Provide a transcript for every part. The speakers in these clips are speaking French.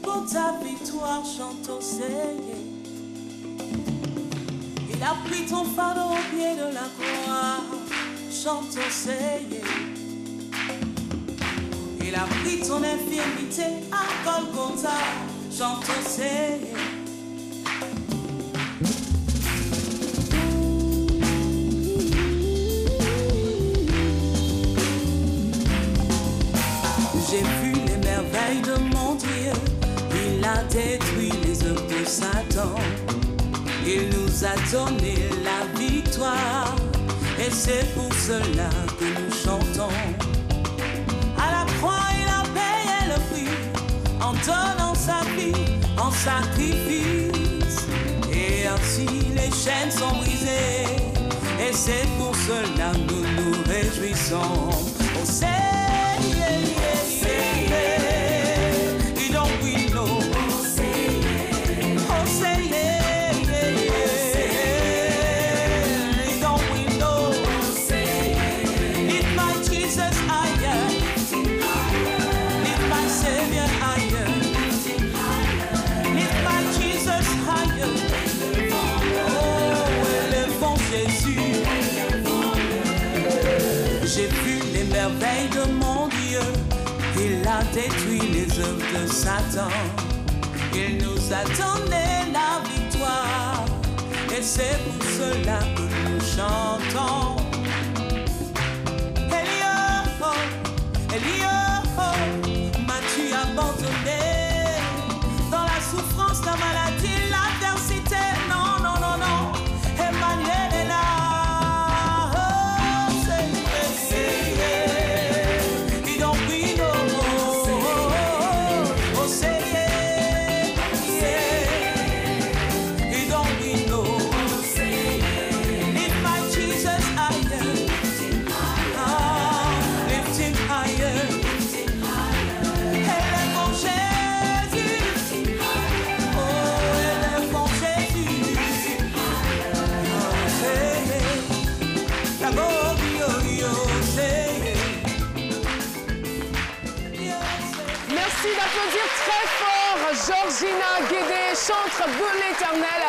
pour ta victoire, chante au Seigneur. Il a pris ton fardeau au pied de la croix, chante au Seigneur. Il a pris ton infirmité à Golgotha, chante au Seigneur. J'ai vu les merveilles de mon Dieu, il a détruit les œuvres de Satan. Il nous a donné la victoire, et c'est pour cela que nous chantons. À la croix, il a payé le prix, en donnant sa vie, en sacrifice. Et ainsi les chaînes sont brisées, et c'est pour cela que nous nous réjouissons. Oh, j'ai vu les merveilles de mon Dieu, il a détruit les œuvres de Satan. Il nous a donné la victoire, et c'est pour cela que nous chantons. Elio, m'as-tu abandonné dans la souffrance, la maladie, l'adversité? Non, non, non, non, Emmanuel est là. Georgina Guédé, chantre de l'Éternel.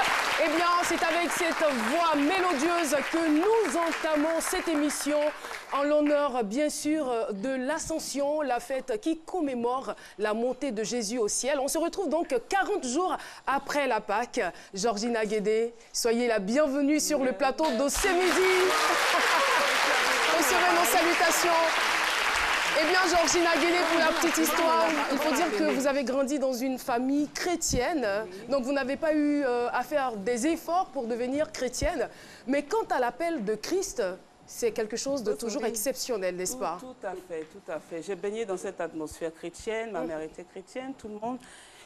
Eh bien, c'est avec cette voix mélodieuse que nous entamons cette émission en l'honneur, bien sûr, de l'Ascension, la fête qui commémore la montée de Jésus au ciel. On se retrouve donc 40 jours après la Pâque. Georgina Guédé, soyez la bienvenue sur le plateau de ce midi. Recevez nos salutations. Eh bien, Georgina Guédé, pour la petite histoire, il faut dire que vous avez grandi dans une famille chrétienne. Donc, vous n'avez pas eu à faire des efforts pour devenir chrétienne. Mais quant à l'appel de Christ, c'est quelque chose de toujours exceptionnel, n'est-ce pas? Tout à fait, tout à fait. J'ai baigné dans cette atmosphère chrétienne. Ma mère était chrétienne, tout le monde.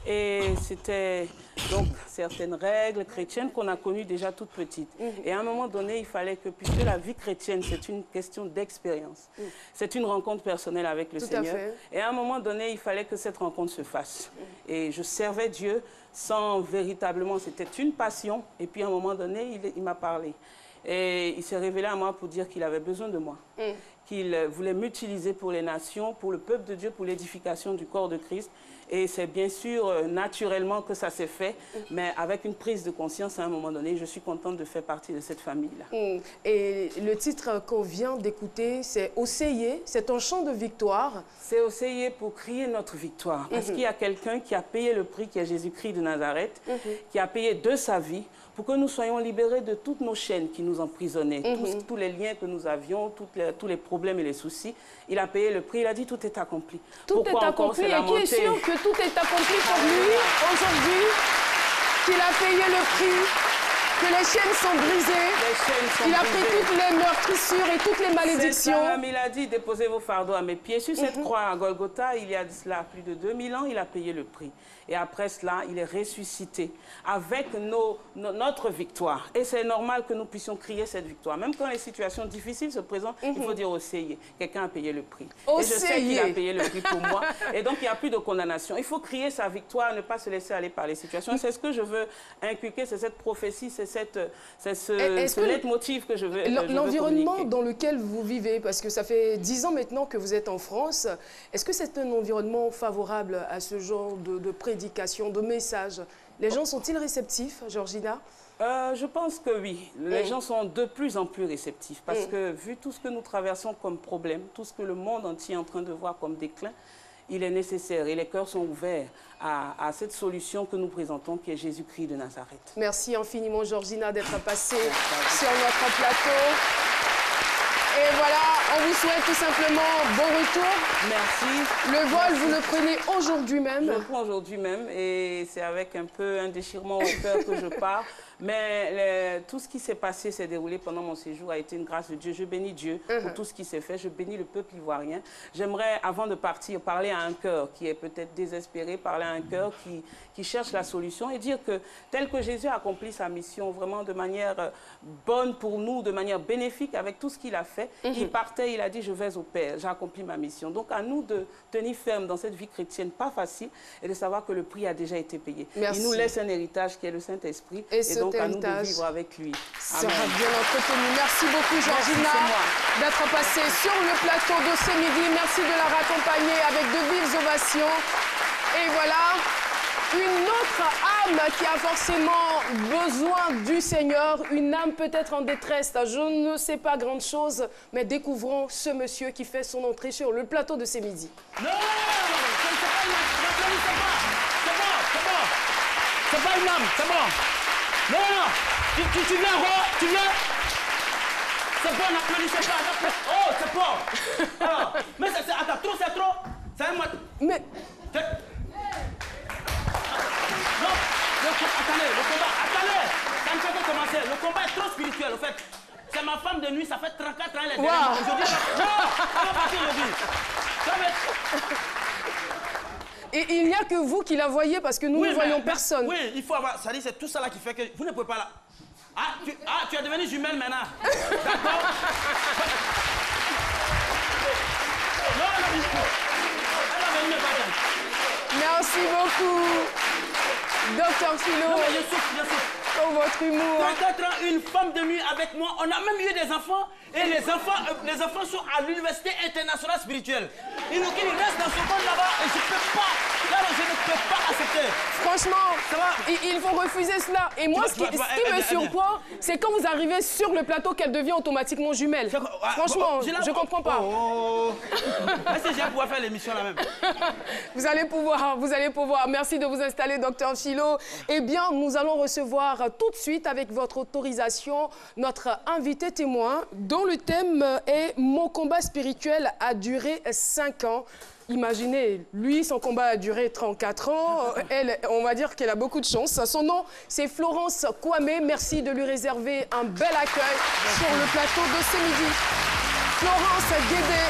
Et c'était donc certaines règles chrétiennes qu'on a connues déjà toute petite. Et à un moment donné, il fallait que, puisque la vie chrétienne, c'est une question d'expérience. C'est une rencontre personnelle avec le Seigneur. Et à un moment donné, il fallait que cette rencontre se fasse. Et je servais Dieu sans véritablement, c'était une passion. Et puis à un moment donné, il m'a parlé. Et il s'est révélé à moi pour dire qu'il avait besoin de moi. Qu'il voulait m'utiliser pour les nations, pour le peuple de Dieu, pour l'édification du corps de Christ. Et c'est bien sûr naturellement que ça s'est fait, mais avec une prise de conscience à un moment donné, je suis contente de faire partie de cette famille-là. Et le titre qu'on vient d'écouter, c'est Osséier, c'est un chant de victoire. C'est Osséier pour crier notre victoire, parce qu'il y a quelqu'un qui a payé le prix, qui est Jésus-Christ de Nazareth, qui a payé de sa vie, pour que nous soyons libérés de toutes nos chaînes qui nous emprisonnaient, tous les liens que nous avions, tous les problèmes et les soucis. Il a payé le prix, il a dit tout est accompli. Tout est accompli, et qui est sûr que tout est accompli pour lui aujourd'hui, qu'il a payé le prix, que les chaînes sont brisées, il a pris toutes les meurtrissures et toutes les malédictions. Il a dit déposez vos fardeaux à mes pieds. Sur cette croix à Golgotha, il y a de cela plus de 2000 ans, il a payé le prix. Et après cela, il est ressuscité avec notre victoire. Et c'est normal que nous puissions crier cette victoire. Même quand les situations difficiles se présentent, il faut dire Osséier. Quelqu'un a payé le prix. Et je sais qu'il a payé le prix pour moi. Et donc, il n'y a plus de condamnation. Il faut crier sa victoire, ne pas se laisser aller par les situations. C'est ce que je veux inculquer, c'est cette prophétie, c'est ce leitmotiv que je veux l'environnement dans lequel vous vivez, parce que ça fait 10 ans maintenant que vous êtes en France, est-ce que c'est un environnement favorable à ce genre de prédication, de message? Les gens sont-ils réceptifs, Georgina? Je pense que oui. Les gens sont de plus en plus réceptifs parce que vu tout ce que nous traversons comme problème, tout ce que le monde entier est en train de voir comme déclin, il est nécessaire et les cœurs sont ouverts à cette solution que nous présentons qui est Jésus-Christ de Nazareth. Merci infiniment, Georgina, d'être passée sur notre plateau. Et voilà, on vous souhaite tout simplement bon retour. Merci. Le vol, vous le prenez aujourd'hui même? Je le prends aujourd'hui même et c'est avec un peu un déchirement au cœur que je pars. Mais tout ce qui s'est passé, s'est déroulé pendant mon séjour, a été une grâce de Dieu. Je bénis Dieu pour tout ce qui s'est fait. Je bénis le peuple ivoirien. J'aimerais, avant de partir, parler à un cœur qui est peut-être désespéré, parler à un cœur qui cherche la solution et dire que tel que Jésus a accompli sa mission vraiment de manière bonne pour nous, de manière bénéfique avec tout ce qu'il a fait, il partait, il a dit « je vais au Père, j'ai accompli ma mission ». Donc à nous de tenir ferme dans cette vie chrétienne, pas facile, et de savoir que le prix a déjà été payé. Merci. Il nous laisse un héritage qui est le Saint-Esprit. Et donc à nous de vivre avec lui. Sera bien entretenu. Merci beaucoup, Georgina, d'être passée sur le plateau de ce midi. Merci de la raccompagner avec de vives ovations. Et voilà, une autre âme qui a forcément besoin du Seigneur, une âme peut-être en détresse. Je ne sais pas grand chose, mais découvrons ce monsieur qui fait son entrée sur le plateau de ce midi. Non, c'est pas une âme, c'est bon. Non, tu viens, tu viens. C'est bon, n'applaudissez pas. Oh, c'est bon. Alors, mais attends, trop, c'est trop. C'est un mois. Mais... Non, attendez, le combat, attendez. Ça ne fait que commencer. Le combat est trop spirituel, en fait. C'est ma femme de nuit, ça fait 34 ans, elle est derrière moi. Aujourd'hui, on va partir aujourd'hui. Et il n'y a que vous qui la voyez parce que nous ne voyons personne. Oui, il faut avoir... Ça dit, c'est tout ça là qui fait que vous ne pouvez pas là. Tu es devenue jumelle maintenant. D'accord. Non, elle a venu me battre. Merci beaucoup, Docteur Philo. Non, mais je souffre. Pour votre humour. 34 ans, une femme de nuit avec moi. On a même eu des enfants. Et les enfants sont à l'université internationale spirituelle. Ils restent dans ce monde là-bas et je ne peux pas. Là, je ne peux pas accepter. Franchement, il faut refuser cela. Et moi, ce qui me surprend, c'est quand vous arrivez sur le plateau qu'elle devient automatiquement jumelle. Franchement, je ne comprends pas. Est-ce que je vais pouvoir faire l'émission là même? Vous allez pouvoir. Merci de vous installer, Docteur Philo. Eh bien, nous allons recevoir tout de suite, avec votre autorisation, notre invité témoin, dont le thème est « Mon combat spirituel a duré 5 ans ». Imaginez, lui, son combat a duré 34 ans. Elle, on va dire qu'elle a beaucoup de chance. Son nom, c'est Florence Kwame. Merci de lui réserver un bel accueil sur le plateau de ce midi. Florence Guédé.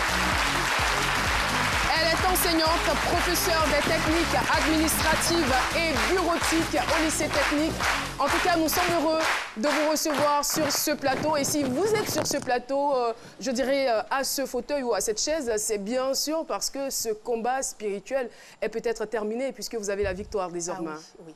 Elle est enseignante, professeure des techniques administratives et bureautiques au lycée technique. En tout cas, nous sommes heureux de vous recevoir sur ce plateau. Et si vous êtes sur ce plateau, je dirais à ce fauteuil ou à cette chaise, c'est bien sûr parce que ce combat spirituel est peut-être terminé puisque vous avez la victoire désormais. Ah oui.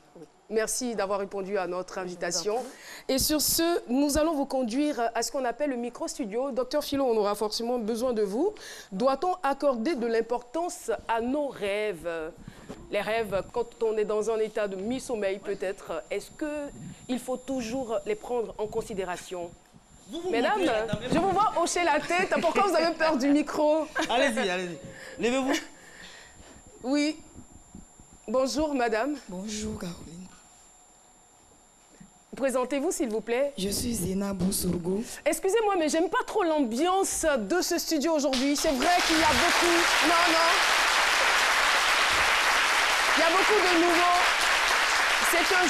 Merci d'avoir répondu à notre invitation. Et sur ce, nous allons vous conduire à ce qu'on appelle le micro-studio. Docteur Philo, on aura forcément besoin de vous. Doit-on accorder de l'importance à nos rêves? Les rêves, quand on est dans un état de mi-sommeil peut-être, est-ce qu'il faut toujours les prendre en considération? Mesdames, je vous vois hocher la tête. Pourquoi vous avez peur du micro? Allez-y. Levez-vous. Oui. Bonjour, madame. Bonjour, Caroline. Présentez-vous, s'il vous plaît. Je suis Zéna Boussourgo. Excusez-moi, mais j'aime pas trop l'ambiance de ce studio aujourd'hui. C'est vrai qu'il y a beaucoup... Non. Il y a beaucoup de nouveaux. C'est un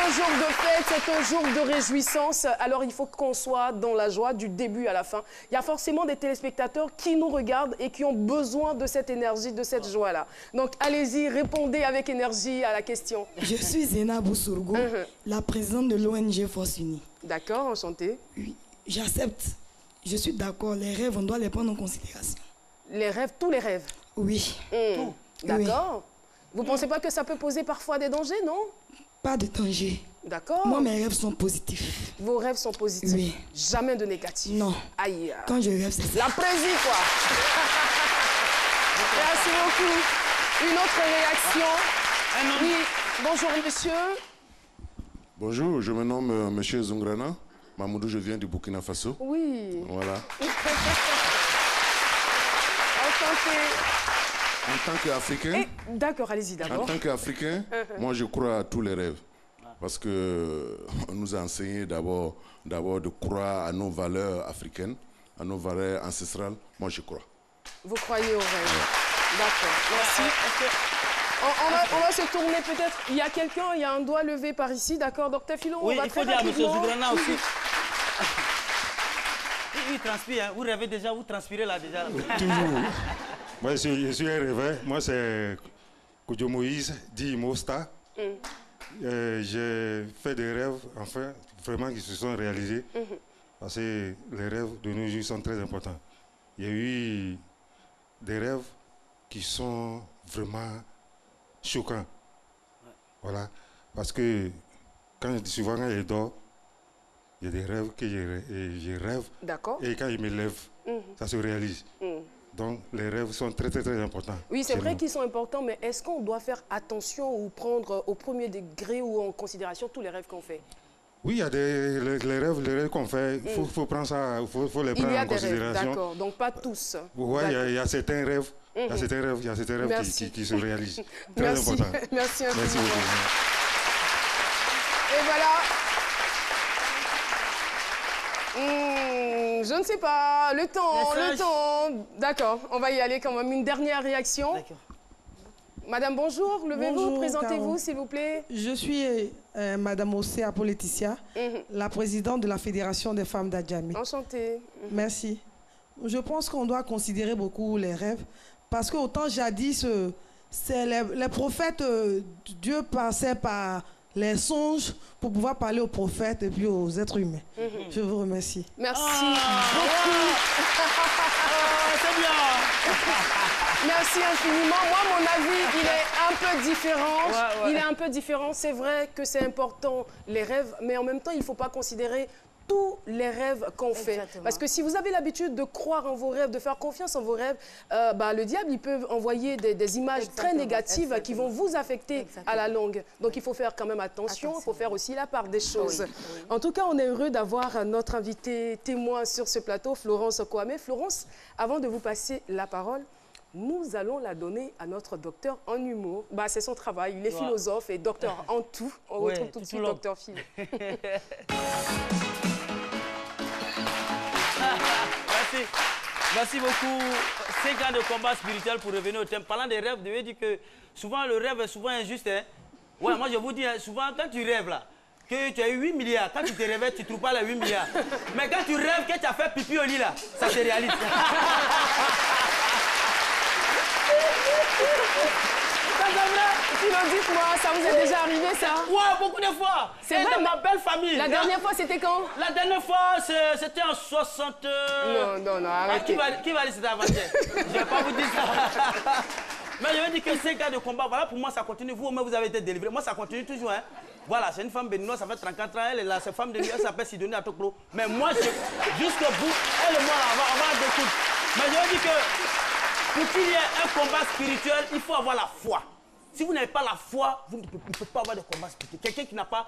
jour de fête, c'est un jour de réjouissance. Alors, il faut qu'on soit dans la joie du début à la fin. Il y a forcément des téléspectateurs qui nous regardent et qui ont besoin de cette énergie, de cette joie-là. Donc, allez-y, répondez avec énergie à la question. Je suis Zéna Boussourgo, la présidente de l'ONG Force Unie. D'accord, enchantée. Oui, j'accepte. Je suis d'accord, les rêves, on doit les prendre en considération. Les rêves, tous les rêves? Oui. D'accord. Vous ne pensez pas que ça peut poser parfois des dangers, non? Pas de danger. D'accord. Moi, mes rêves sont positifs. Vos rêves sont positifs. Oui. Jamais de négatifs. Non. Aïe. Quand je rêve, c'est ça. La présie, quoi. Merci beaucoup. Une autre réaction. Oui. Bonjour, monsieur. Bonjour, je me nomme Monsieur Zungrana. Mamoudou, je viens du Burkina Faso. Oui. Voilà. Enchanté. En tant qu'Africain, D'accord, allez-y d'abord. en tant qu'Africain, moi je crois à tous les rêves. Parce que on nous a enseigné d'abord de croire à nos valeurs africaines, à nos valeurs ancestrales. Moi je crois. Vous croyez aux rêves. D'accord, merci. On va se tourner peut-être. Il y a quelqu'un, il y a un doigt levé par ici, d'accord, docteur Philo, Oui, on va il faut très dire à M. rapidement. Zougrana aussi. Il transpire, hein. Vous rêvez déjà, vous transpirez là déjà. Toujours. Moi, je suis un rêveur. Moi, c'est Koudjo Moïse, dit Mosta. J'ai fait des rêves, enfin, vraiment qui se sont réalisés. Parce que les rêves de nos jours sont très importants. Il y a eu des rêves qui sont vraiment choquants. Voilà. Parce que souvent quand je dors, il y a des rêves que je rêve. D'accord. Et quand je me lève, ça se réalise. Donc les rêves sont très importants. Oui, c'est vrai qu'ils sont importants, mais est-ce qu'on doit faire attention ou prendre au premier degré ou en considération tous les rêves qu'on fait? Oui, il y a les rêves qu'on fait, il faut prendre ça, faut les prendre en considération. D'accord, donc pas tous. Oui, il y a certains rêves, il y a certains rêves qui se réalisent. Très important. Merci infiniment. Merci beaucoup. Et voilà. Je ne sais pas, le temps. D'accord, on va y aller quand même. Une dernière réaction. D'accord. Madame, bonjour. Levez-vous, Bonjour, présentez-vous, Caro. s'il vous plaît. Je suis Madame Ossé Apo-Laetitia, la présidente de la Fédération des femmes d'Adjamé. Enchantée. Merci. Je pense qu'on doit considérer beaucoup les rêves parce qu'autant jadis, c'est les prophètes, Dieu passait par les songes pour pouvoir parler aux prophètes et puis aux êtres humains. Je vous remercie. Merci beaucoup. C'est bien. Merci infiniment. Moi, mon avis, il est un peu différent. Ouais. Il est un peu différent. C'est vrai que c'est important, les rêves, mais en même temps, il ne faut pas considérer tous les rêves qu'on fait. Exactement. Parce que si vous avez l'habitude de croire en vos rêves, de faire confiance en vos rêves, le diable, il peut envoyer des images très négatives qui vont vous affecter à la longue. Donc, il faut faire quand même attention. Il faut faire aussi la part des choses. En tout cas, on est heureux d'avoir notre invité témoin sur ce plateau, Florence Kwame. Florence, avant de vous passer la parole, nous allons la donner à notre docteur en humour. C'est son travail. Il est philosophe et docteur en tout. On retrouve tout de suite docteur Philo. Merci. Merci beaucoup. 5 ans de combat spirituel pour revenir au thème. Parlant des rêves, je veux dire que souvent le rêve est souvent injuste. Hein? Ouais, moi je vous dis, souvent quand tu rêves là, que tu as eu 8 milliards, quand tu te réveilles, tu ne trouves pas les 8 milliards. Mais quand tu rêves que tu as fait pipi au lit là, ça se réalise. Dites-moi, ça vous est déjà arrivé ça? Ouais, beaucoup de fois. C'est vrai, dans ma belle famille. La dernière fois, c'était quand? La dernière fois, c'était en 60... Non, arrêtez. Qui va dire c'était avant-hier? Je ne vais pas vous dire ça. Mais je veux dire que 5 ans de combat, voilà, pour moi, ça continue. Vous-même, vous avez été délivré. Moi, ça continue toujours. Hein. Voilà, c'est une femme béninoise, ça fait 34 ans. Elle est là, cette femme béninoise, elle s'appelle Sidonie Atoklo. Mais moi, jusqu'au bout, elle et moi, on va découdre. Mais je veux dire que pour qu'il y ait un combat spirituel, il faut avoir la foi. Si vous n'avez pas la foi, vous ne pouvez pas avoir de combat spirituel. Quelqu'un qui n'a pas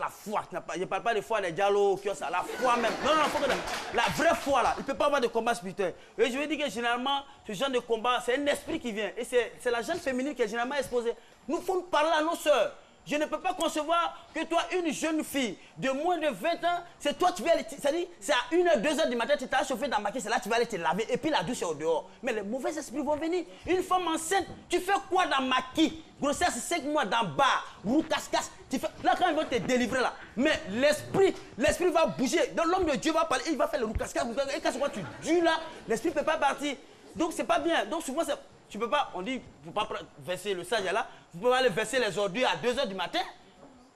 la foi, je ne parle pas de foi des dialogues, la foi même. Non, faut que la vraie foi là, il ne peut pas avoir de combat spirituel. Et je veux dire que généralement, ce genre de combat, c'est un esprit qui vient. Et c'est la jeune féminine qui est généralement exposée. Nous faut parler à nos sœurs. Je ne peux pas concevoir que toi, une jeune fille de moins de 20 ans, c'est toi qui vas aller, c'est-à-dire, c'est à 1h, 2h du matin, tu t'as chauffé dans ma maquille, c'est là que tu vas aller te laver, et puis la douche est au dehors. Mais les mauvais esprits vont venir. Une femme enceinte, tu fais quoi dans maquille? Grossesse 5 mois dans bar, roue casse-casse, tu fais... Là, quand ils vont te délivrer là, mais l'esprit va bouger. Donc l'homme de Dieu va parler, il va faire le roue casse-casse, et quand tu dures là, l'esprit ne peut pas partir. Donc c'est pas bien. Donc souvent, tu peux pas, on dit, il ne faut pas verser le sage là, vous pouvez aller verser les ordures à 2h du matin.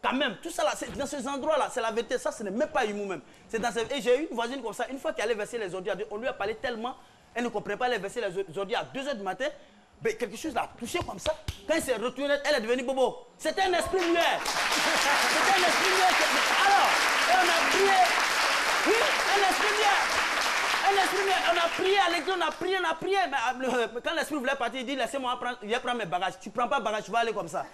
Quand même, tout ça là, c'est dans ces endroits-là, c'est la vérité. Ça, ce n'est même pas humour même. Et j'ai eu une voisine comme ça, une fois qu'elle allait verser les ordures, on lui a parlé tellement, elle ne comprenait pas, elle allait verser les ordures à 2h du matin. Mais quelque chose l'a touché comme ça. Quand elle s'est retournée, elle est devenue bobo. C'était un esprit muet. C'était un esprit bien. Alors, et on a prié. Oui, un esprit bien. Un esprit bien. On a prié à l'église, on a prié. Mais quand l'esprit voulait partir, il dit, laissez-moi prendre mes bagages. Tu ne prends pas de bagages, tu vas aller comme ça.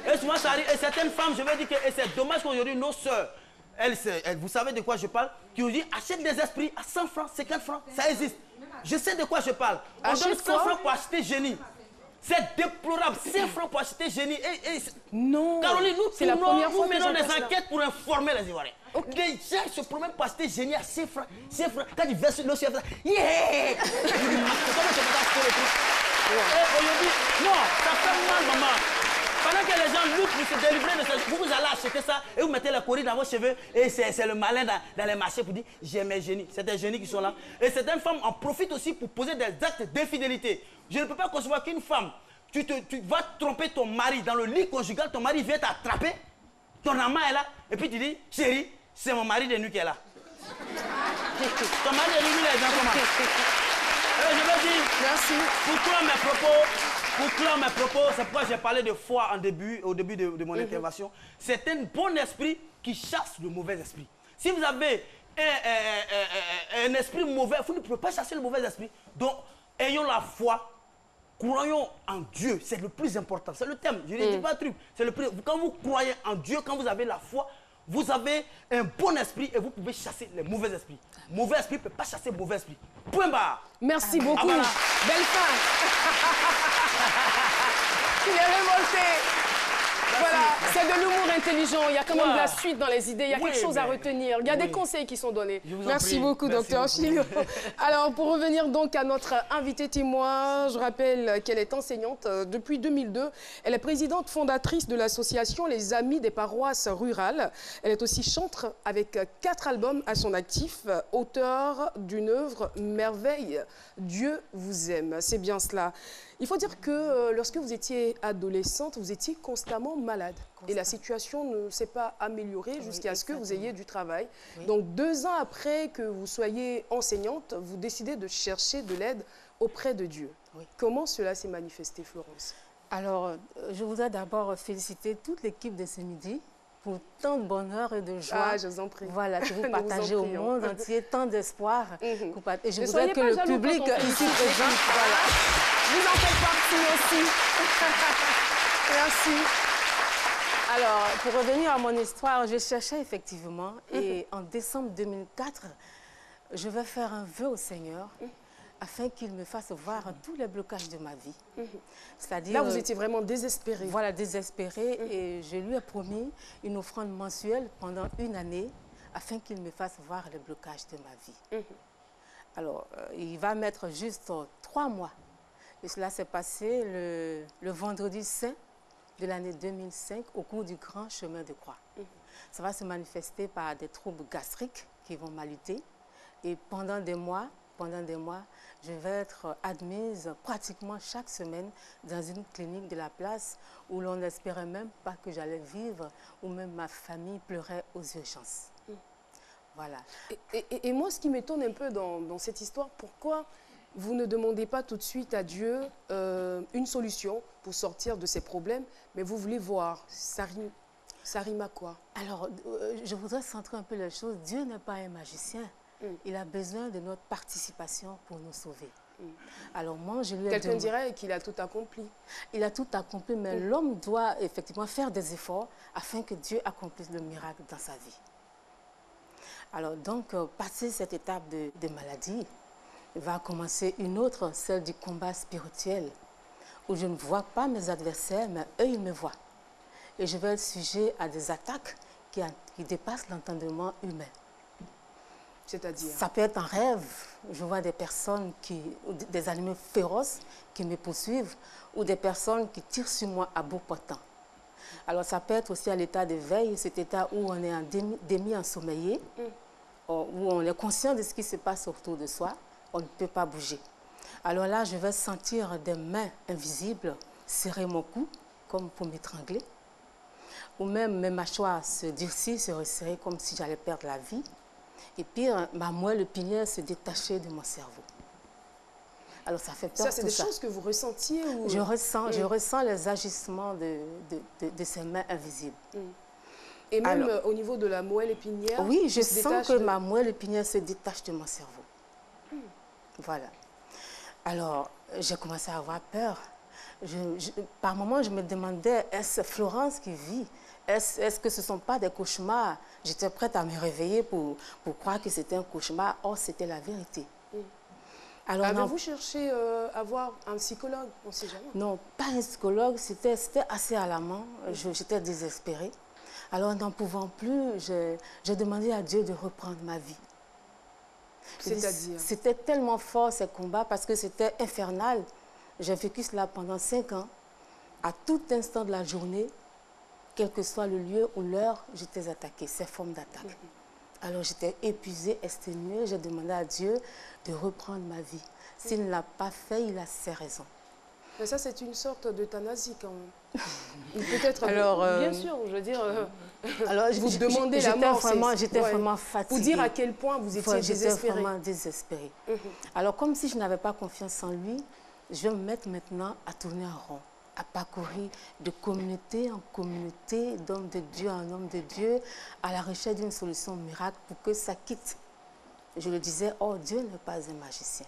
Et souvent, ça arrive. Et certaines femmes, je veux dire que c'est dommage qu'aujourd'hui, nos sœurs, elles, vous savez de quoi je parle, qui ont dit, achète des esprits à 100 francs, 50 francs, ça existe. Je sais de quoi je parle. On donne 100 francs pour acheter génie. C'est déplorable. 100 francs pour acheter génie. Non. Caroline, nous menons des enquêtes enquêtes pour informer les Ivoiriens. Okay. Les gens se promènent pour acheter génie à 100 francs. 100 francs. Quand ils versent le chef, yeah! Aujourd'hui, non, ça fait mal, maman. Pendant que les gens luttent pour se délivrer de ça, vous allez acheter ça et vous mettez la corée dans vos cheveux et c'est le malin dans les marchés pour dire j'ai mes génies. C'est des génies qui sont là. Et certaines femmes en profitent aussi pour poser des actes d'infidélité. Je ne peux pas concevoir qu'une femme, tu vas tromper ton mari dans le lit conjugal, ton mari vient t'attraper, ton amant est là, et puis tu dis chérie, c'est mon mari de nuit qui est là. Ton mari de nuit, il est dans comment? Je veux dire, merci. Pour clore mes propos, c'est pourquoi j'ai parlé de foi au début de mon intervention. C'est un bon esprit qui chasse le mauvais esprit. Si vous avez un esprit mauvais, vous ne pouvez pas chasser le mauvais esprit. Donc, ayons la foi, croyons en Dieu, c'est le plus important. C'est le thème, je ne dis pas truc. Quand vous croyez en Dieu, quand vous avez la foi, vous avez un bon esprit et vous pouvez chasser les mauvais esprits. Mauvais esprit ne peut pas chasser mauvais esprit. Point barre. Merci beaucoup. Voilà. Belle fin. Il est révolté. Voilà, c'est de l'humour intelligent. Il y a quand même de la suite dans les idées. Il y a quelque chose à retenir. Il y a des conseils qui sont donnés. Merci beaucoup, docteur Chilio. Alors, pour revenir donc à notre invitée témoin, je rappelle qu'elle est enseignante depuis 2002. Elle est présidente fondatrice de l'association Les Amis des paroisses rurales. Elle est aussi chantre avec 4 albums à son actif, auteur d'une œuvre merveille. Dieu vous aime. C'est bien cela. Il faut dire que lorsque vous étiez adolescente, vous étiez constamment malade. Et la situation ne s'est pas améliorée jusqu'à ce que vous ayez du travail. Oui. Donc 2 ans après que vous soyez enseignante, vous décidez de chercher de l'aide auprès de Dieu. Oui. Comment cela s'est manifesté, Florence? Alors, je voudrais d'abord féliciter toute l'équipe de ce midi pour tant de bonheur et de joie. Ah, je vous en prie. Voilà, que vous partagez au monde entier, tant d'espoir. Et je voudrais que le public ici présent, voilà, vous en faites partie aussi. Merci. Alors, pour revenir à mon histoire, je cherchais effectivement. Et en décembre 2004, je vais faire un vœu au Seigneur afin qu'il me fasse voir tous les blocages de ma vie. C'est-à-dire, là, vous étiez vraiment désespérée. Voilà, désespérée. Et je lui ai promis une offrande mensuelle pendant 1 année afin qu'il me fasse voir les blocages de ma vie. Alors, il va mettre juste 3 mois. Et cela s'est passé le vendredi saint de l'année 2005 au cours du grand chemin de croix. Ça va se manifester par des troubles gastriques qui vont m'aliter. Et pendant des mois, je vais être admise pratiquement chaque semaine dans une clinique de la place où l'on n'espérait même pas que j'allais vivre, où même ma famille pleurait aux urgences. Voilà. Et moi, ce qui m'étonne un peu dans cette histoire, pourquoi vous ne demandez pas tout de suite à Dieu une solution pour sortir de ces problèmes, mais vous voulez voir, ça rime à quoi? Alors, je voudrais centrer un peu les choses. Dieu n'est pas un magicien. Il a besoin de notre participation pour nous sauver. Alors moi, je lui ai Quelqu'un dirait qu'il a tout accompli. Il a tout accompli, mais l'homme doit effectivement faire des efforts afin que Dieu accomplisse le miracle dans sa vie. Alors donc, passer cette étape de maladie, va commencer une autre, celle du combat spirituel, où je ne vois pas mes adversaires, mais eux, ils me voient. Et je vais être sujet à des attaques qui dépassent l'entendement humain. C'est-à-dire? Ça peut être un rêve. Je vois des personnes, des animaux féroces qui me poursuivent, ou des personnes qui tirent sur moi à bout portant. Alors ça peut être aussi à l'état de veille, cet état où on est en demi-ensommeillé, où on est conscient de ce qui se passe autour de soi, on ne peut pas bouger. Alors là, je vais sentir des mains invisibles serrer mon cou, comme pour m'étrangler, ou même mes mâchoires se durcir, se resserrer comme si j'allais perdre la vie. Et pire, ma moelle épinière se détacher de mon cerveau. Alors ça fait peur. Ça, c'est des choses que vous ressentiez ou... Je ressens les agissements de ces mains invisibles. Et même au niveau de la moelle épinière? Oui, je sens que ma moelle épinière se détache de mon cerveau. Voilà. Alors, j'ai commencé à avoir peur. Par moments, je me demandais, est-ce Florence qui vit? Est-ce que ce ne sont pas des cauchemars? J'étais prête à me réveiller pour croire que c'était un cauchemar. Or, c'était la vérité. Alors, avez-vous cherché à voir un psychologue? On ne sait jamais. Non, pas un psychologue. C'était assez alarmant. J'étais désespérée. Alors, n'en pouvant plus, j'ai demandé à Dieu de reprendre ma vie. C'est-à-dire? C'était tellement fort, ces combats, parce que c'était infernal. J'ai vécu cela pendant 5 ans. À tout instant de la journée, quel que soit le lieu ou l'heure, j'étais attaquée, ces formes d'attaque. Alors j'étais épuisée, exténuée, j'ai demandé à Dieu de reprendre ma vie. S'il ne l'a pas fait, il a ses raisons. Mais ça, c'est une sorte d'euthanasie quand même. Peut-être, bien sûr, je veux dire, alors, vous demandez la mort. J'étais vraiment fatiguée. Pour dire à quel point vous étiez désespérée. J'étais vraiment désespérée. Alors comme si je n'avais pas confiance en lui, je vais me mettre maintenant à tourner en rond, à parcourir de communauté en communauté, d'homme de Dieu en homme de Dieu, à la recherche d'une solution miracle pour que ça quitte. Je le disais, oh, Dieu n'est pas un magicien.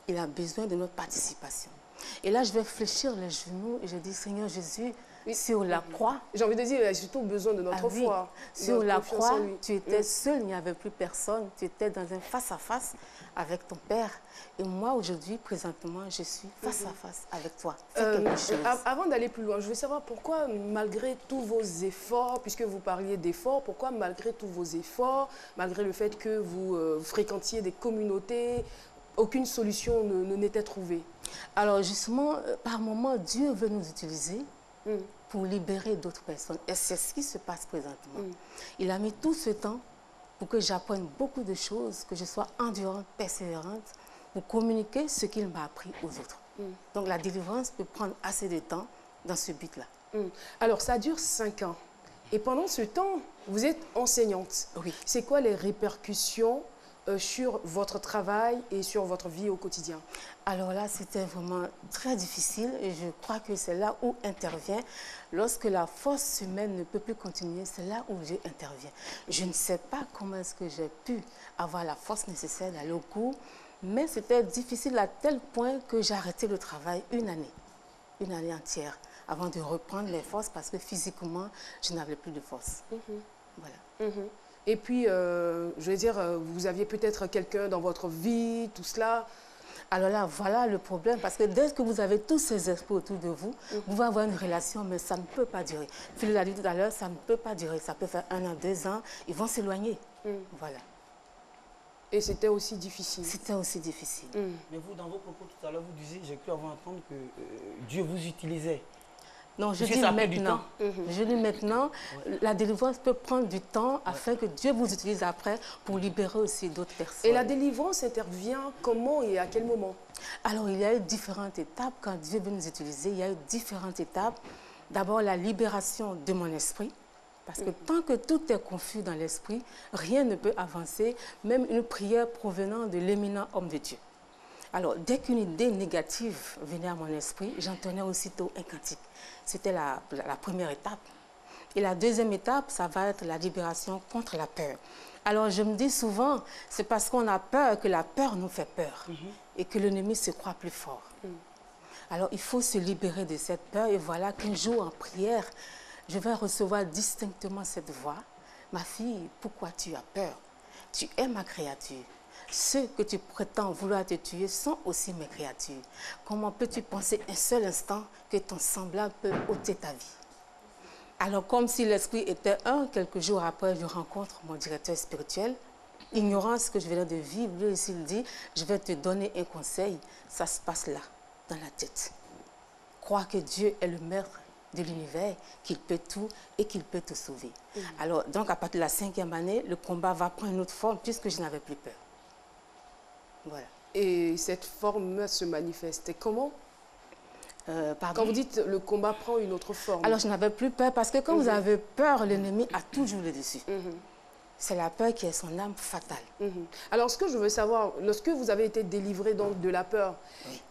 Il a besoin de notre participation. Et là, je vais fléchir les genoux et je dis, Seigneur Jésus, sur la croix... J'ai envie de dire, il a surtout besoin de notre foi. Sur la croix, tu étais seul, il n'y avait plus personne. Tu étais dans un face-à-face avec ton Père. Et moi, aujourd'hui, présentement, je suis face-à-face avec toi. Avant d'aller plus loin, je veux savoir pourquoi, malgré tous vos efforts, puisque vous parliez d'efforts, pourquoi, malgré tous vos efforts, malgré le fait que vous fréquentiez des communautés, aucune solution n'était trouvée? Alors justement, par moments, Dieu veut nous utiliser pour libérer d'autres personnes. Et c'est ce qui se passe présentement. Il a mis tout ce temps pour que j'apprenne beaucoup de choses, que je sois endurante, persévérante, pour communiquer ce qu'il m'a appris aux autres. Donc la délivrance peut prendre assez de temps dans ce but-là. Alors ça dure 5 ans. Et pendant ce temps, vous êtes enseignante. Oui. C'est quoi les répercussions sur votre travail et sur votre vie au quotidien? Alors là, c'était vraiment très difficile et je crois que c'est là où intervient, lorsque la force humaine ne peut plus continuer, c'est là où Dieu intervient. Je ne sais pas comment est-ce que j'ai pu avoir la force nécessaire d'aller au cours, mais c'était difficile à tel point que j'ai arrêté le travail une année entière, avant de reprendre les forces parce que physiquement, je n'avais plus de force. Voilà. Et puis, je veux dire, vous aviez peut-être quelqu'un dans votre vie, tout cela. Alors là, voilà le problème, parce que dès que vous avez tous ces esprits autour de vous, vous pouvez avoir une relation, mais ça ne peut pas durer. Phil l'a dit tout à l'heure, ça ne peut pas durer. Ça peut faire 1 an, 2 ans, ils vont s'éloigner. Voilà. Et c'était aussi difficile? C'était aussi difficile. Mais vous, dans vos propos tout à l'heure, vous disiez, j'ai cru avoir entendu que Dieu vous utilisait. Non, je dis maintenant. Je dis maintenant, la délivrance peut prendre du temps afin que Dieu vous utilise après pour libérer aussi d'autres personnes. Et la délivrance intervient comment et à quel moment? Alors, il y a eu différentes étapes. Quand Dieu veut nous utiliser, il y a eu différentes étapes. D'abord, la libération de mon esprit. Parce que tant que tout est confus dans l'esprit, rien ne peut avancer, même une prière provenant de l'éminent homme de Dieu. Alors, dès qu'une idée négative venait à mon esprit, j'entonnais aussitôt un cantique. C'était la première étape. Et la deuxième étape, ça va être la libération contre la peur. Alors, je me dis souvent, c'est parce qu'on a peur que la peur nous fait peur et que l'ennemi se croit plus fort. Alors, il faut se libérer de cette peur. Et voilà qu'un jour, en prière, je vais recevoir distinctement cette voix. Ma fille, pourquoi tu as peur? Tu es ma créature. Ceux que tu prétends vouloir te tuer sont aussi mes créatures. Comment peux-tu penser un seul instant que ton semblable peut ôter ta vie? Alors, comme si l'esprit était un, quelques jours après, je rencontre mon directeur spirituel. Ignorant ce que je venais de vivre, lui aussi il dit, je vais te donner un conseil. Ça se passe là, dans la tête. Crois que Dieu est le maître de l'univers, qu'il peut tout et qu'il peut te sauver. Alors, donc, à partir de la 5e année, le combat va prendre une autre forme puisque je n'avais plus peur. Voilà. Et cette forme se manifestait comment? Quand vous dites le combat prend une autre forme. Alors, je n'avais plus peur parce que quand vous avez peur, l'ennemi a toujours le dessus. C'est la peur qui est son âme fatale. Alors, ce que je veux savoir, lorsque vous avez été délivré donc, de la peur,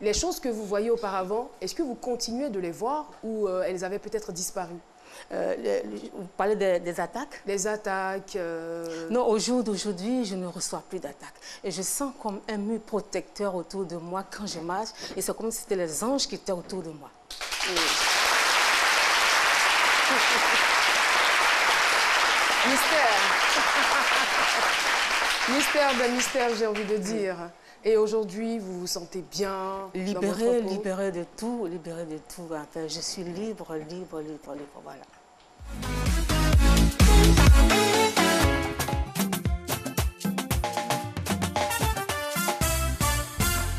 les choses que vous voyez auparavant, est-ce que vous continuez de les voir ou elles avaient peut-être disparu? Vous parlez des attaques? Les attaques Non, au jour d'aujourd'hui, je ne reçois plus d'attaques. Et je sens comme un mur protecteur autour de moi quand je marche. Et c'est comme si c'était les anges qui étaient autour de moi. Mystère. Mystère de mystère, j'ai envie de dire. Et aujourd'hui, vous vous sentez bien? Libérée, libérée de tout, libérée de tout. Enfin, je suis libre, voilà.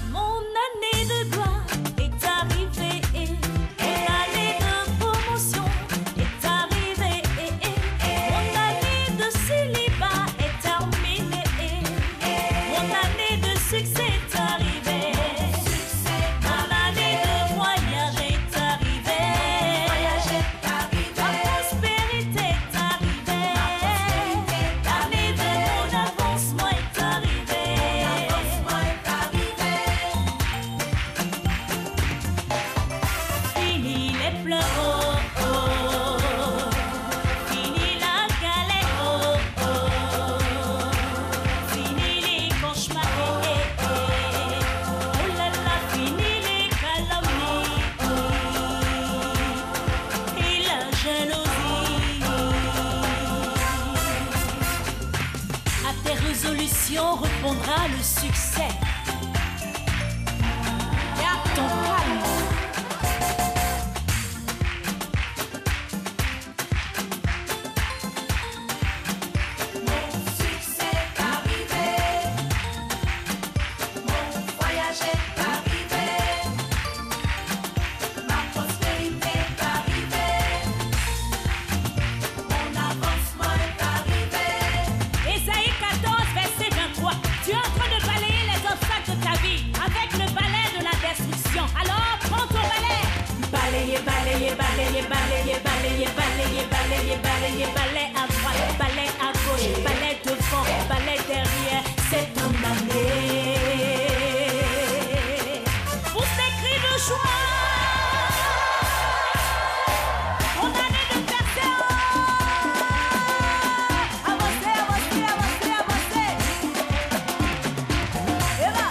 Mon année de gloire est arrivée, et l'année de promotion est arrivée, mon année de célibat est terminée, mon année de succès est arrivée, mon année de voyage est arrivée, ma prospérité est arrivée, l'année de mon avancement est arrivée. Fini les pleurs, oh, oh. Fini la galère, oh, oh. Fini les cauchemars, oh là là, fini les calomnies, et la jalousie. À tes résolutions répondra le succès. Garde ton calme. Ésaïe 14, verset 23. Tu es en train de balayer les obstacles de ta vie avec le balai de la destruction. Alors prends ton balai. Balayer, balayer, balayer, balayer, balayer, balayer, balayer, balayer, balai à droite, balai à gauche, balai devant, balai derrière. C'est ton année. Pour ces cris de joie. Mon année de percée. Avancez, avancez, avancez, avancez. Et là,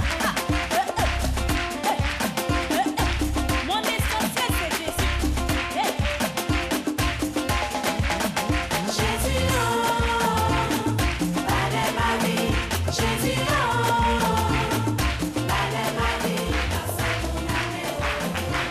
mon essentiel c'est Jésus. Jésus, oh, balai ma vie. Jésus, oh, balai ma vie.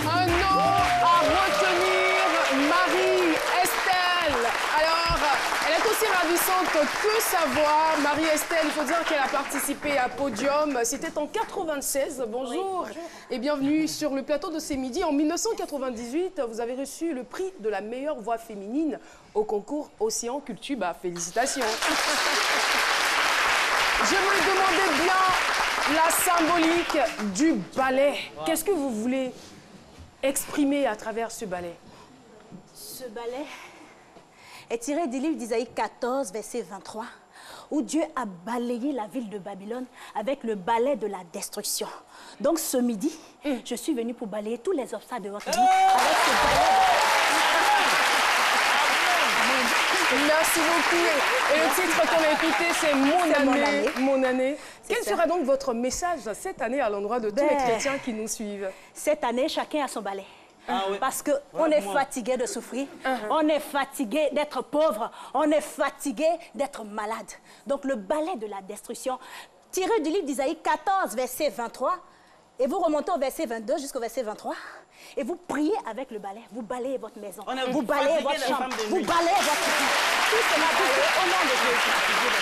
Un nom à retenir, Marie-Estelle. Alors, elle est aussi ravissante que savoir. Marie-Estelle, il faut dire qu'elle a participé à Podium. C'était en 96. Bonjour et bienvenue sur le plateau de C'est Midi. En 1998, vous avez reçu le prix de la meilleure voix féminine au concours Océan Culture. Bah, félicitations. Je me demandais bien la symbolique du ballet. Qu'est-ce que vous voulez exprimer à travers ce ballet? Ce ballet est tiré du livre d'Isaïe 14, verset 23, où Dieu a balayé la ville de Babylone avec le balai de la destruction. Donc ce midi, je suis venue pour balayer tous les obstacles de votre vie avec ce balai. Merci beaucoup. Et le titre qu'on a écouté, c'est Mon année. Quel sera donc votre message cette année à l'endroit de tous les chrétiens qui nous suivent? Cette année, chacun a son balai. Parce qu'on est fatigué de souffrir, on est fatigué d'être pauvre, on est fatigué d'être malade. Donc le balai de la destruction, tiré du livre d'Isaïe 14, verset 23, et vous remontez au verset 22 jusqu'au verset 23, et vous priez avec le balai. Vous balayez votre maison, vous balayez votre chambre, vous balayez votre vie. Tout cela balayé au nom de Jésus.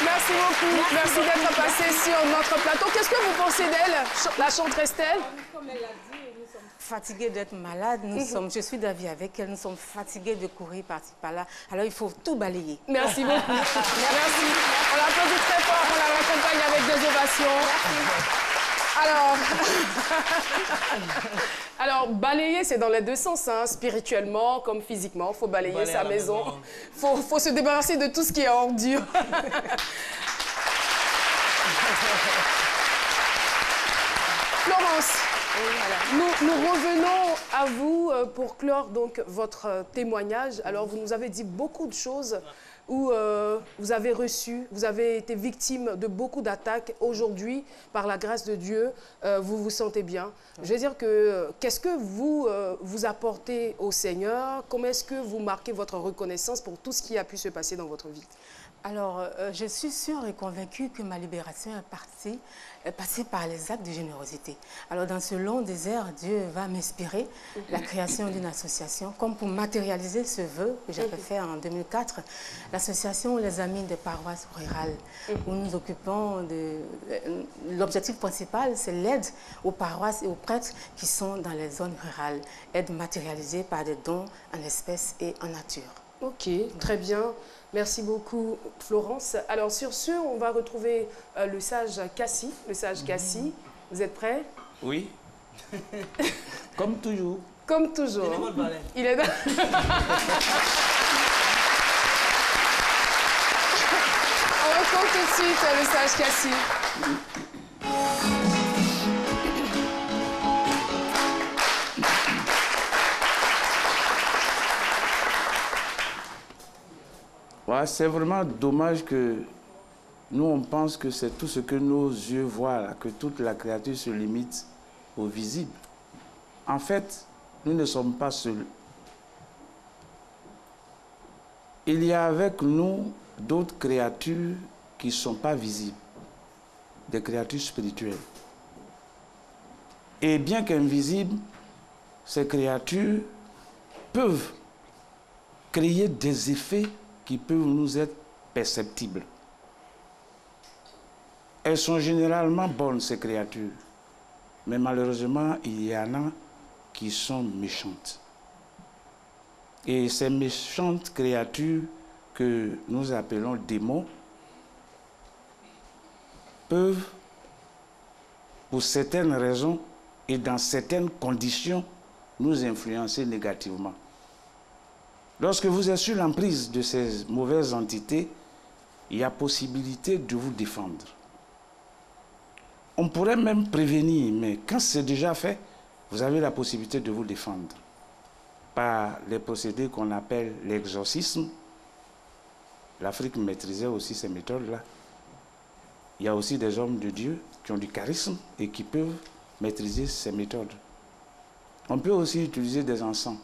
Merci beaucoup. Merci d'être passé sur notre plateau. Qu'est-ce que vous pensez d'elle, la chanteuse Estelle? Comme elle l'a dit, nous sommes fatigués d'être malades. Je suis d'avis avec elle. Nous sommes fatigués de courir par-ci par-là. Alors il faut tout balayer. Merci beaucoup. Merci. On l'applaudit très fort. On la raccompagne avec des ovations. Alors, Alors, balayer, c'est dans les deux sens, hein, spirituellement comme physiquement. Il faut balayer sa maison. Il faut se débarrasser de tout ce qui est ordure. Florence, nous revenons à vous pour clore donc votre témoignage. Alors, vous nous avez dit beaucoup de choses où vous avez reçu, vous avez été victime de beaucoup d'attaques. Aujourd'hui, par la grâce de Dieu, vous vous sentez bien. Je veux dire que, qu'est-ce que vous vous apportez au Seigneur? Comment est-ce que vous marquez votre reconnaissance pour tout ce qui a pu se passer dans votre vie? Alors, je suis sûre et convaincue que ma libération est passée par les actes de générosité. Alors, dans ce long désert, Dieu va m'inspirer la création d'une association, comme pour matérialiser ce vœu que j'avais fait en 2004, l'association Les Amis des paroisses rurales, où nous occupons de... L'objectif principal, c'est l'aide aux paroisses et aux prêtres qui sont dans les zones rurales, aide matérialisée par des dons en espèces et en nature. Ok, très bien. Merci beaucoup, Florence. Alors, sur ce, on va retrouver le sage Cassie. Le sage Cassie, vous êtes prêts? Oui. Comme toujours. Comme toujours. Il est mode balai. Il est... On retrouve tout de suite le sage Cassie. Ouais, c'est vraiment dommage que nous, on pense que c'est tout ce que nos yeux voient, là, que toute la créature se limite au visible. En fait, nous ne sommes pas seuls. Il y a avec nous d'autres créatures qui ne sont pas visibles, des créatures spirituelles. Et bien qu'invisibles, ces créatures peuvent créer des effets qui peuvent nous être perceptibles. Elles sont généralement bonnes, ces créatures, mais malheureusement, il y en a qui sont méchantes. Et ces méchantes créatures que nous appelons démons peuvent, pour certaines raisons et dans certaines conditions, nous influencer négativement. Lorsque vous êtes sur l'emprise de ces mauvaises entités, il y a possibilité de vous défendre. On pourrait même prévenir, mais quand c'est déjà fait, vous avez la possibilité de vous défendre par les procédés qu'on appelle l'exorcisme. L'Afrique maîtrisait aussi ces méthodes-là. Il y a aussi des hommes de Dieu qui ont du charisme et qui peuvent maîtriser ces méthodes. On peut aussi utiliser des encens.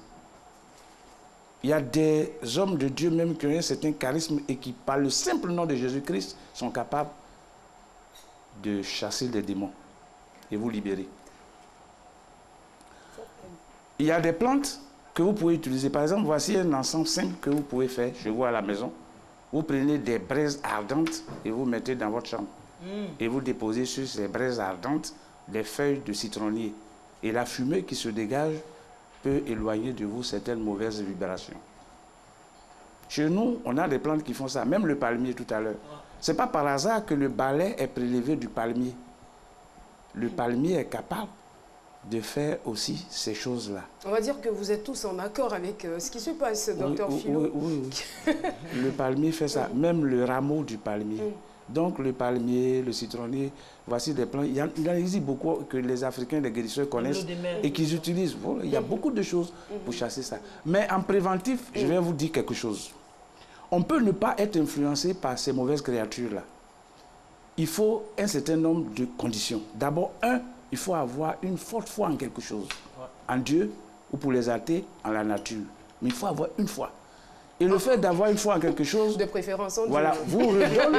Il y a des hommes de Dieu même qui ont un certain charisme et qui, par le simple nom de Jésus-Christ, sont capables de chasser des démons et vous libérer. Il y a des plantes que vous pouvez utiliser. Par exemple, voici un encens simple que vous pouvez faire chez vous à la maison. Vous prenez des braises ardentes et vous mettez dans votre chambre. Et vous déposez sur ces braises ardentes des feuilles de citronnier. Et la fumée qui se dégage peut éloigner de vous certaines mauvaises vibrations. Chez nous, on a des plantes qui font ça, même le palmier tout à l'heure. Ce n'est pas par hasard que le balai est prélevé du palmier. Le palmier est capable de faire aussi ces choses-là. On va dire que vous êtes tous en accord avec ce qui se passe, docteur Philo. Oui. Le palmier fait ça, même le rameau du palmier. Donc le palmier, le citronnier, voici des plantes. Il y en existe beaucoup que les Africains, les guérisseurs connaissent et qu'ils utilisent. Voilà, il y a beaucoup de choses pour chasser ça. Mais en préventif, je vais vous dire quelque chose. On peut ne pas être influencé par ces mauvaises créatures-là. Il faut un certain nombre de conditions. D'abord, il faut avoir une forte foi en quelque chose. En Dieu, ou pour les athées, en la nature. Mais il faut avoir une foi. Et le fait d'avoir une foi en quelque chose... De préférence en Dieu. Voilà, vous redonne...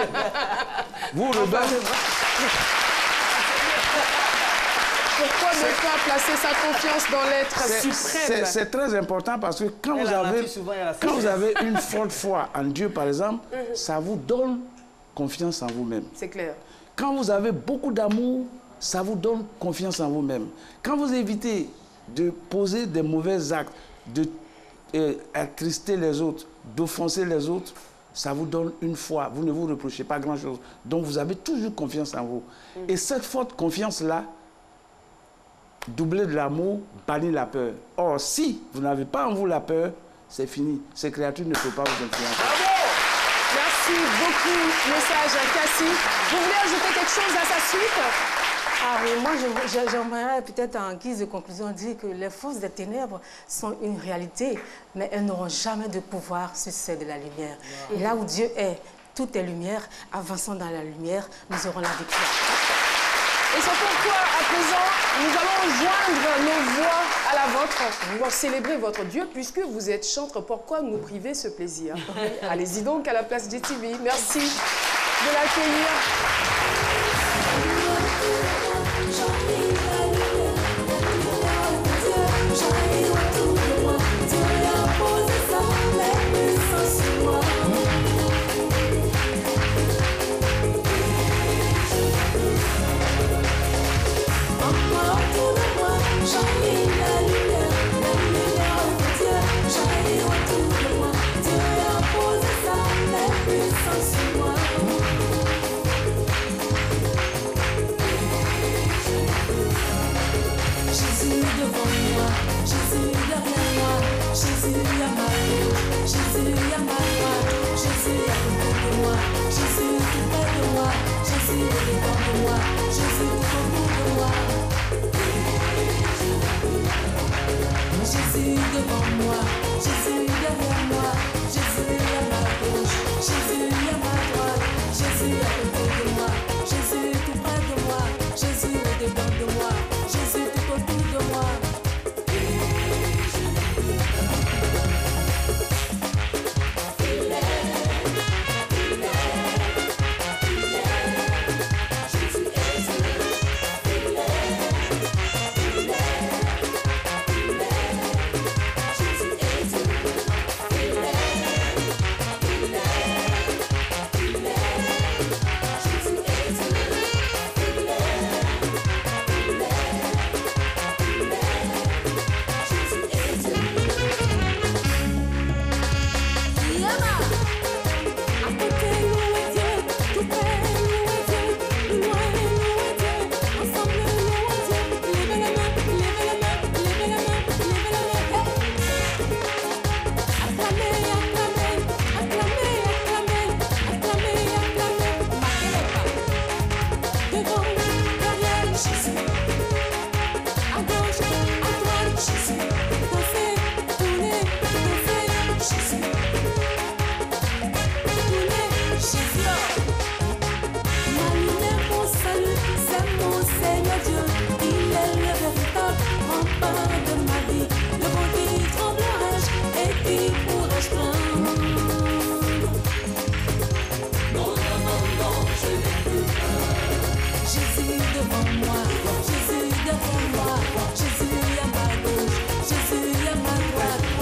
Pourquoi ne pas placer sa confiance dans l'être suprême? C'est très important parce que quand vous avez une forte foi en Dieu, par exemple, ça vous donne confiance en vous-même. C'est clair. Quand vous avez beaucoup d'amour, ça vous donne confiance en vous-même. Quand vous évitez de poser des mauvais actes, d'attrister les autres, d'offenser les autres, ça vous donne une foi. Vous ne vous reprochez pas grand-chose. Donc vous avez toujours confiance en vous. Et cette forte confiance-là doublé de l'amour bannit la peur. Or, si vous n'avez pas en vous la peur, c'est fini. Ces créatures ne peuvent pas vous influencer. Bravo! Merci beaucoup. Message à Cassie. Vous voulez ajouter quelque chose à sa suite? Ah oui, moi j'aimerais peut-être en guise de conclusion dire que les forces des ténèbres sont une réalité, mais elles n'auront jamais de pouvoir sur celle de la lumière. Et là où Dieu est, tout est lumière. Avançons dans la lumière, nous aurons la victoire. Et c'est pourquoi, à présent, nous allons joindre nos voix à la vôtre pour célébrer votre Dieu, puisque vous êtes chantre. Pourquoi nous priver ce plaisir? Allez-y donc à la place du TV. Merci de l'accueillir. Jésus devant moi, Jésus derrière moi, Jésus à ma gauche, Jésus à ma droite, Jésus à côté de moi, Jésus tout près de moi, Jésus au devant de moi, Jésus tout autour de moi.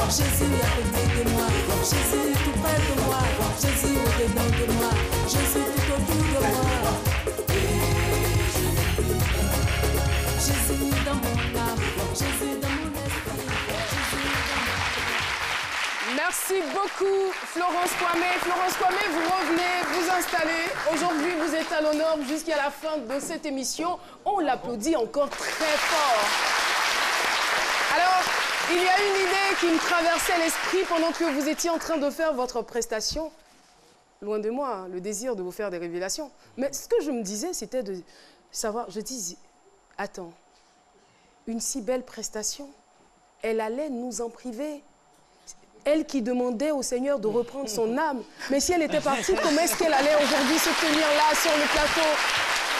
Jésus à côté de moi, Jésus tout près de moi, Jésus au dedans de moi, Jésus tout autour de moi. Jésus dans mon âme, Jésus dans mon esprit, Jésus dans mon... Merci beaucoup Florence Kwame. Florence Kwame, vous revenez, vous installez. Aujourd'hui, vous êtes à l'honneur jusqu'à la fin de cette émission. On l'applaudit encore très fort. Alors, il y a une idée qui me traversait l'esprit pendant que vous étiez en train de faire votre prestation. Loin de moi, le désir de vous faire des révélations. Mais ce que je me disais, c'était de savoir, je dis, attends, une si belle prestation, elle allait nous en priver. Elle qui demandait au Seigneur de reprendre son âme. Mais si elle était partie, comment est-ce qu'elle allait aujourd'hui se tenir là, sur le plateau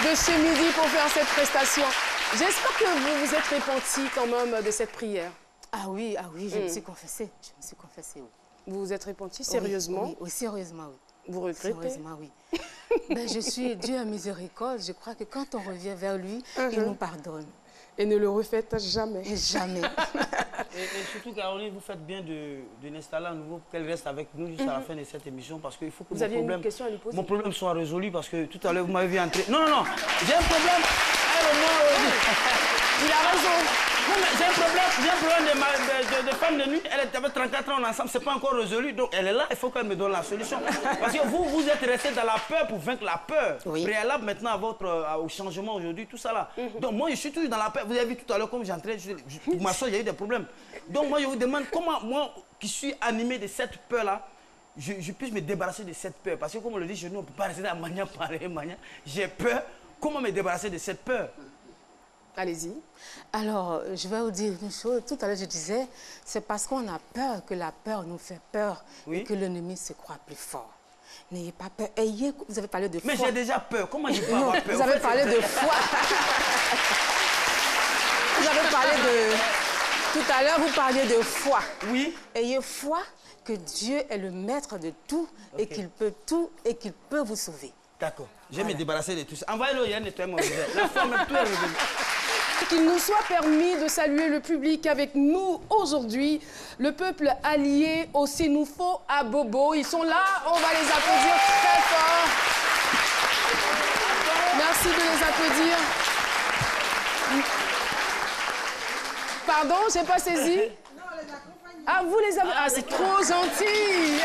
de ce midi pour faire cette prestation? J'espère que vous vous êtes repenti quand même de cette prière. Ah oui, je me suis confessée. Je me suis confessée, oui. Vous vous êtes repenti sérieusement? Oui, sérieusement, oui. Vous regrettez? Sérieusement, oui. Ben, je suis Dieu à miséricorde. Je crois que quand on revient vers lui, il nous pardonne. Et ne le refaites jamais. Et jamais. Et surtout, Caroline, vous faites bien de l'installer à nouveau pour qu'elle reste avec nous jusqu'à la fin de cette émission parce qu'il faut que mon problème soit résolu parce que tout à l'heure, vous m'avez vu entrer. Non, j'ai un problème. Il a raison. J'ai un problème de femme de nuit. Elle avait 34 ans ensemble, c'est pas encore résolu. Donc elle est là, il faut qu'elle me donne la solution. Parce que vous êtes resté dans la peur pour vaincre la peur. Oui. Préalable maintenant au changement aujourd'hui, tout ça là. Donc moi je suis toujours dans la peur. Vous avez vu tout à l'heure comme j'entrais, pour m'asseoir, il y a eu des problèmes. Donc moi je vous demande comment moi qui suis animé de cette peur là, je puisse me débarrasser de cette peur. Parce que comme on le dit chez nous, on ne peut pas rester dans la manière pareille. J'ai peur. Comment me débarrasser de cette peur? Allez-y. Alors, je vais vous dire une chose. Tout à l'heure, je disais, c'est parce qu'on a peur que la peur nous fait peur et que l'ennemi se croit plus fort. N'ayez pas peur. Ayez, vous avez parlé de foi. Mais j'ai déjà peur. Comment je peux avoir peur? Vous avez parlé de foi. Vous avez parlé de... Tout à l'heure, vous parliez de foi. Oui. Ayez foi que Dieu est le maître de tout et qu'il peut tout et qu'il peut vous sauver. D'accord. Je vais me débarrasser de tout ça. Envoyez-le, Yann, nettoyer mon visage. La femme, tout est revenu. Qu'il nous soit permis de saluer le public avec nous aujourd'hui, le peuple allié au Sénoufo à Bobo. Ils sont là, on va les applaudir très fort. Merci de les applaudir. Pardon, j'ai pas saisi. Ah, vous les avez... Ah, c'est trop gentil.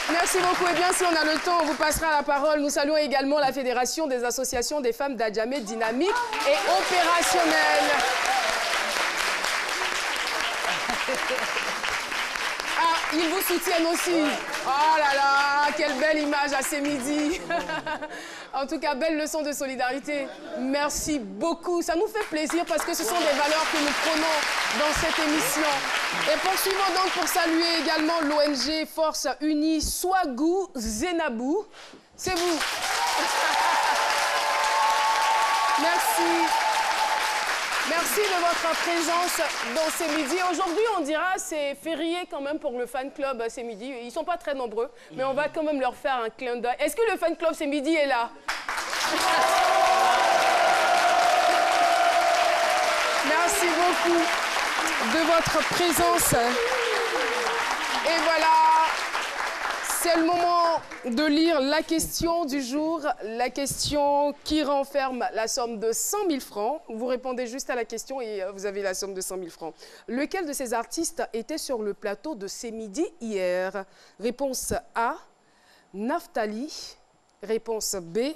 Merci beaucoup. Et bien, si on a le temps, on vous passera la parole. Nous saluons également la Fédération des associations des femmes d'Adjamé dynamique et opérationnelle. Ah, ils vous soutiennent aussi. Oh là là, quelle belle image à ces midis. En tout cas, belle leçon de solidarité. Merci beaucoup. Ça nous fait plaisir parce que ce sont des valeurs que nous prenons dans cette émission. Et poursuivons donc pour saluer également l'ONG Force Unie Swagou Zenabou. C'est vous. Merci. Merci de votre présence dans ces midis. Aujourd'hui, on dira c'est férié quand même pour le fan club ces midis. Ils ne sont pas très nombreux, mais on va quand même leur faire un clin d'œil. Est-ce que le fan club ces midis est là? Merci beaucoup de votre présence. Et voilà, c'est le moment de lire la question du jour, la question qui renferme la somme de 100 000 francs. Vous répondez juste à la question et vous avez la somme de 100 000 francs. Lequel de ces artistes était sur le plateau de ces midis hier? Réponse A, Naftali. Réponse B,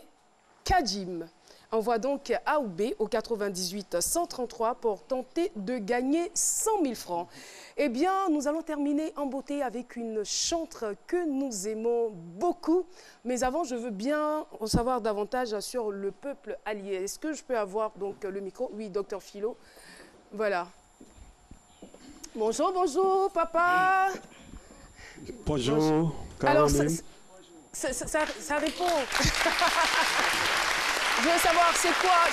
Kajim. Envoie donc A ou B au 98 133 pour tenter de gagner 100 000 francs. Eh bien, nous allons terminer en beauté avec une chantre que nous aimons beaucoup. Mais avant, je veux bien en savoir davantage sur le peuple allié. Est-ce que je peux avoir donc le micro? Oui, docteur Philo. Voilà. Bonjour, bonjour, papa. Bonjour, Caroline. Alors, ça répond. Je veux savoir, c'est quoi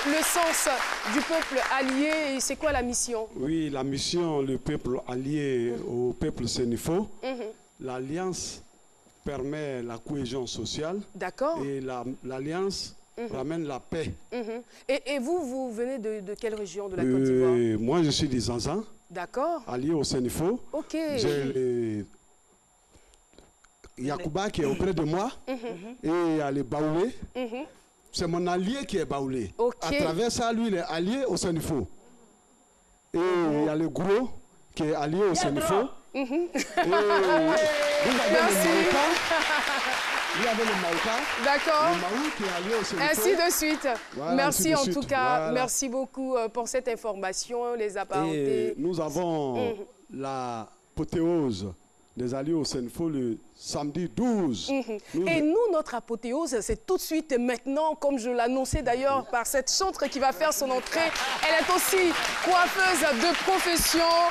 le sens du peuple allié et c'est quoi la mission? Oui, la mission, le peuple allié au peuple Sénoufo. L'alliance permet la cohésion sociale. D'accord. Et l'alliance ramène la paix. Et vous venez de quelle région de la Côte d'Ivoire? Moi, je suis des Zanzan. D'accord. Allié au Sénoufo. Ok. J'ai Yacouba qui est auprès de moi. Et il y a les Baoulé. C'est mon allié qui est Baoulé. Okay. À travers ça, lui, il est allié au Sénoufo. Et il y a le Gros qui est allié au Sénoufo. Merci. Vous avez le Maouka. D'accord. Le Maou qui est allié au Sénoufo. Ainsi de suite. Voilà, merci en tout cas. Voilà. Merci beaucoup pour cette information, les apparentés. Et nous avons la apothéose des alliés au Sénoufo le samedi 12. Et nous, notre apothéose, c'est tout de suite et maintenant, comme je l'annonçais d'ailleurs par cette chantre qui va faire son entrée. Elle est aussi coiffeuse de profession.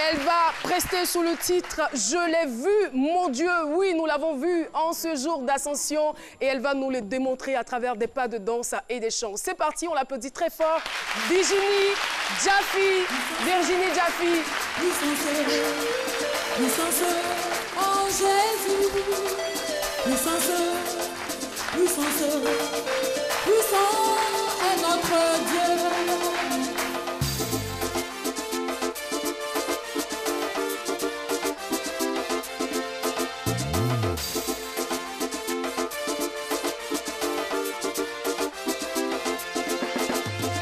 Elle va prester sous le titre « Je l'ai vu, mon Dieu ». Oui, nous l'avons vu en ce jour d'ascension et elle va nous le démontrer à travers des pas de danse et des chants. C'est parti, on l'applaudit très fort. Virginie Jaffi. Virginie Jaffi. Puissance en Jésus, puissance, puissant est notre Dieu.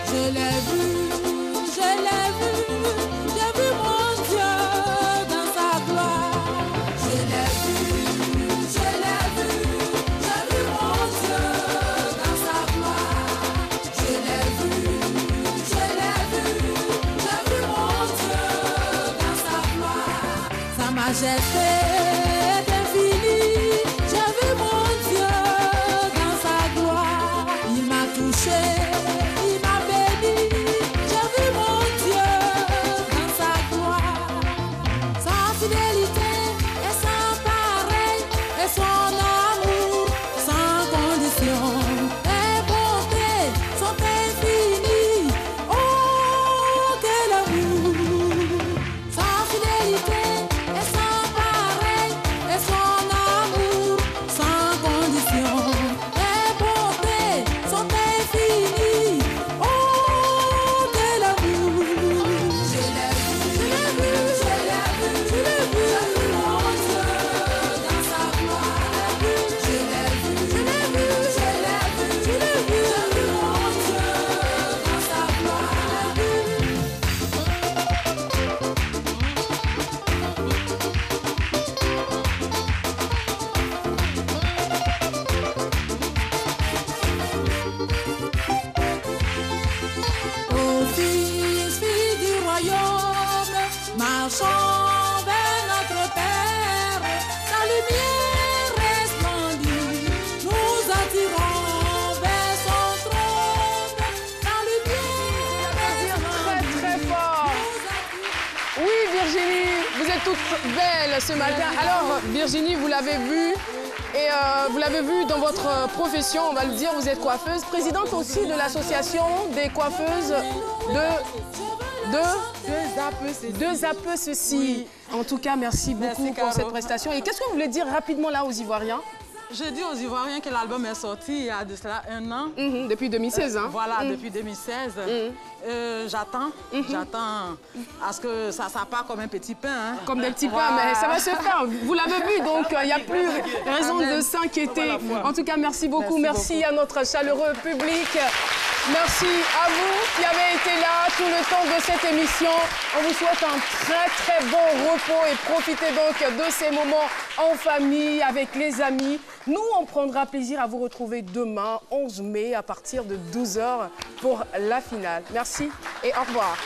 Je l'ai vu, j'ai vu mon Dieu dans sa gloire. Je l'ai vu, j'ai vu mon Dieu dans sa gloire. Je l'ai vu, j'ai vu mon Dieu dans sa gloire. Sa majesté est infinie, j'ai vu mon Dieu dans sa gloire. Il m'a touché, il m'a béni, j'ai vu mon Dieu dans sa gloire. Sa fidélité est sans pareil et son amour sans condition. Les bontés sont infinies, oh quel amour. Sa fidélité est sans pareil et son amour sans condition. Les bontés sont infinies, oh quel amour. Je l'ai vu, je l'ai vu, je l'ai vu, j'ai vu mon Dieu dans sa gloire. Je l'ai vu, je l'ai vu, je l'ai vu, je l'ai vu, j'ai vu mon Dieu dans sa gloire. Ô fils, fille du royaume, marchons vers notre Père. Ta lumière resplendit, nous attirons vers son trône. Ta lumière resplendit. Très fort. Oui, Virginie, vous êtes toute belle ce matin. Alors, Virginie, vous l'avez vu, et vous l'avez vu dans votre profession, on va le dire, vous êtes coiffeuse, présidente aussi de l'association des coiffeuses Deux APE ceci. En tout cas, merci beaucoup pour cette prestation. Et qu'est-ce que vous voulez dire rapidement là aux Ivoiriens? J'ai dit aux Ivoiriens que l'album est sorti il y a de cela 1 an. Depuis 2016, hein? Voilà, depuis 2016. J'attends à ce que ça part comme un petit pain. Hein. Comme des petits pains, mais ça va se faire. Vous l'avez vu, donc il n'y a plus raison de s'inquiéter. En tout cas, merci beaucoup. Merci à notre chaleureux public. Merci à vous qui avez été là tout le temps de cette émission. On vous souhaite un très bon repos et profitez donc de ces moments en famille, avec les amis. Nous, on prendra plaisir à vous retrouver demain, 11 mai, à partir de 12h pour la finale. Merci et au revoir.